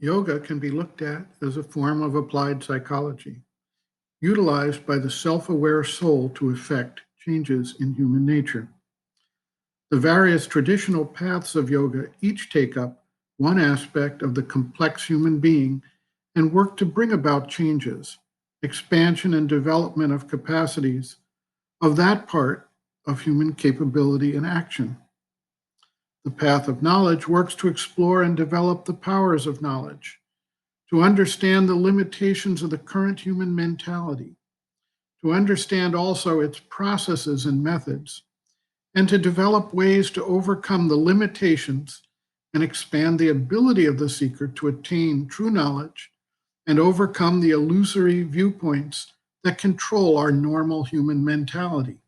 Yoga can be looked at as a form of applied psychology, utilized by the self-aware soul to effect changes in human nature. The various traditional paths of yoga each take up one aspect of the complex human being and work to bring about changes, expansion and development of capacities of that part of human capability and action. The path of knowledge works to explore and develop the powers of knowledge, to understand the limitations of the current human mentality, to understand also its processes and methods, and to develop ways to overcome the limitations and expand the ability of the seeker to attain true knowledge and overcome the illusory viewpoints that control our normal human mentality.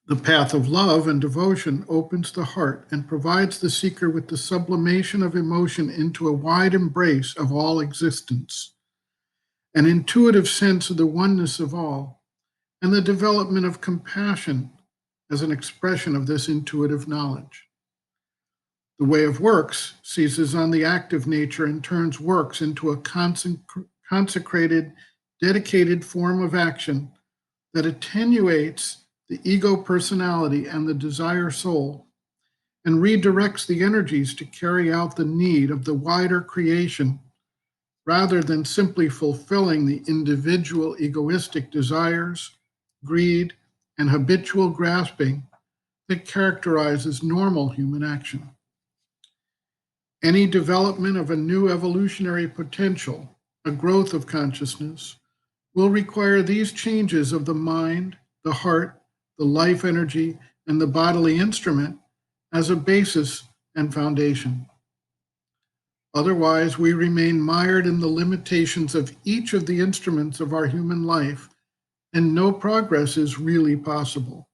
The path of love and devotion opens the heart and provides the seeker with the sublimation of emotion into a wide embrace of all existence, an intuitive sense of the oneness of all, and the development of compassion as an expression of this intuitive knowledge. The way of works seizes on the active nature and turns works into a consecrated, dedicated form of action that attenuates the ego personality and the desire soul, and redirects the energies to carry out the need of the wider creation rather than simply fulfilling the individual egoistic desires, greed, and habitual grasping that characterizes normal human action. Any development of a new evolutionary potential, a growth of consciousness, will require these changes of the mind, the heart, the life energy, and the bodily instrument as a basis and foundation. Otherwise, we remain mired in the limitations of each of the instruments of our human life, and no progress is really possible.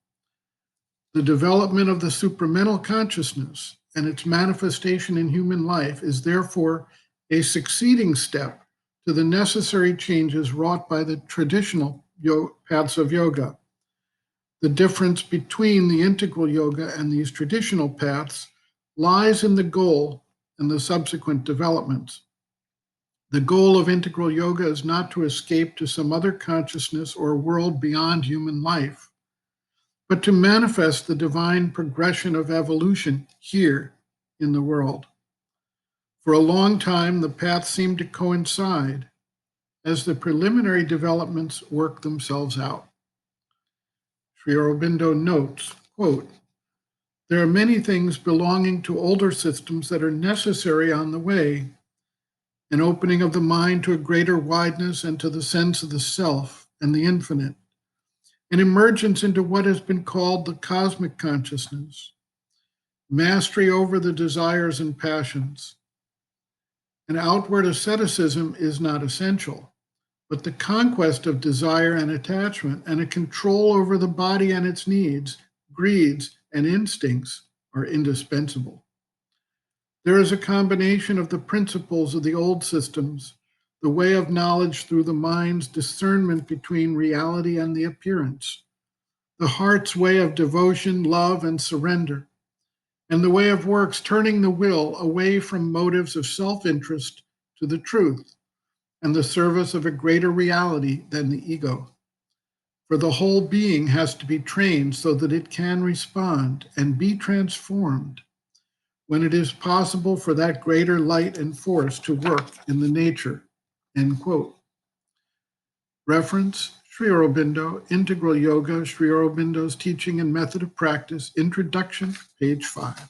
The development of the supramental consciousness and its manifestation in human life is therefore a succeeding step to the necessary changes wrought by the traditional paths of yoga. The difference between the integral yoga and these traditional paths lies in the goal and the subsequent developments. The goal of integral yoga is not to escape to some other consciousness or world beyond human life, but to manifest the divine progression of evolution here in the world. For a long time, the paths seemed to coincide as the preliminary developments work themselves out. Sri Aurobindo notes, quote, "There are many things belonging to older systems that are necessary on the way, an opening of the mind to a greater wideness and to the sense of the self and the infinite, an emergence into what has been called the cosmic consciousness, mastery over the desires and passions. An outward asceticism is not essential, but the conquest of desire and attachment and a control over the body and its needs, greeds, and instincts are indispensable. There is a combination of the principles of the old systems, the way of knowledge through the mind's discernment between reality and the appearance, the heart's way of devotion, love, and surrender, and the way of works turning the will away from motives of self-interest to the truth and the service of a greater reality than the ego. For the whole being has to be trained so that it can respond and be transformed when it is possible for that greater light and force to work in the nature." End quote. Reference, Sri Aurobindo, Integral Yoga, Sri Aurobindo's Teaching and Method of Practice, Introduction, page 5.